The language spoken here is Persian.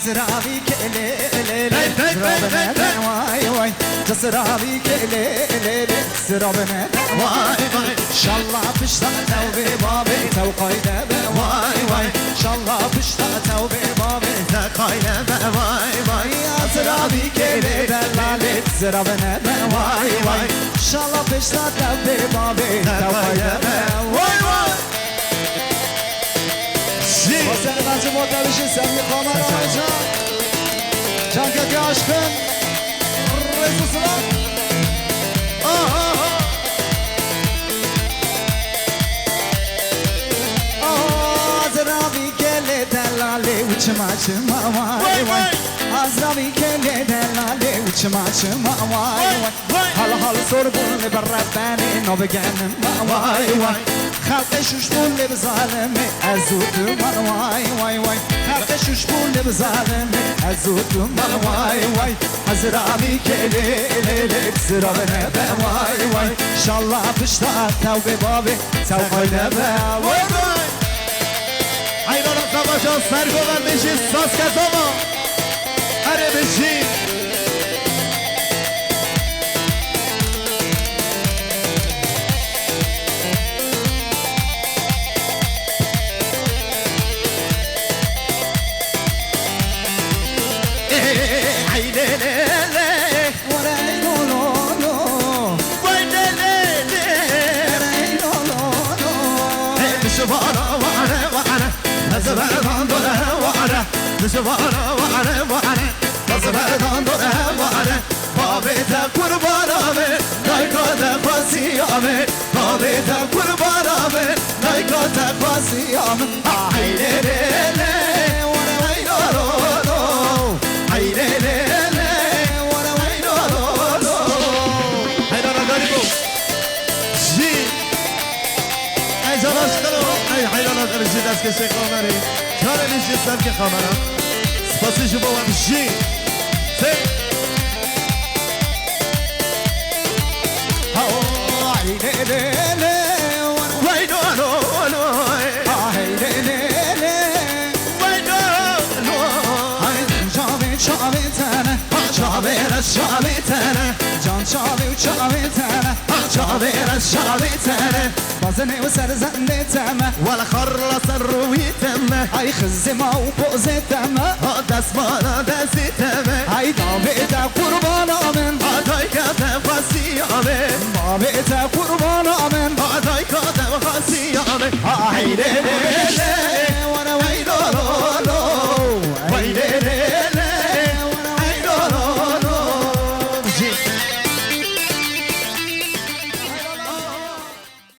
عزرابي كليل زرابنا واي واي جسرابي كليل زرابنا واي واي شاء الله بشتغل ببابي توقينا واي واي شاء الله بشتغل ببابي توقينا واي واي عزرابي كليل دلالي زرابنا واي واي شاء الله بشتغل ببابي توقينا واي واي حسین بچه مطلبشی سمی خامر آقای جان جانکتی عشقم رزو سلام عزرابی گله دلاله و چما چما وای وای عزرابی گله دلاله و چما چما وای وای حالا حالا سربون بربنی نو بگنم وای وای خلق شوش بوله بظالمه ازودو من وای وای وای خلق شوش بوله بظالمه ازودو من وای وای عزرابی گله زرابنه وای وای شالله بشتاق توبه بابه توقیده وای وای حیران سباشان سرگوبندشی ساز کتاما هره بشی زوانا وعنا وعنا زوانا دوره وعنا بابت قربانامه نایکات خاصیامه بابت قربانامه نایکات خاصیامه عینه له وانا وینارو عینه له وانا وینارو حیران داریم جی ای جلاش کنو ای حیران داریم دست کسی کامری چاره نیستم که خامرم سپاسیشو با هم جی عینه له وینارو عینه له وینارو جاوی جاوی تنه جاوی رس جاوی تنه جان جاوی و جاوی تنه جاوی رس جاوی تنه بازنه و سر زنده تمه ولا خرص الروي تمه هاي خزمه و بغز تمه دست مانا دستی تمه هاي بابت قربانا من هاتای کتم خاصی آمن بابت قربانا من هاتای کتم خاصی آمن هاي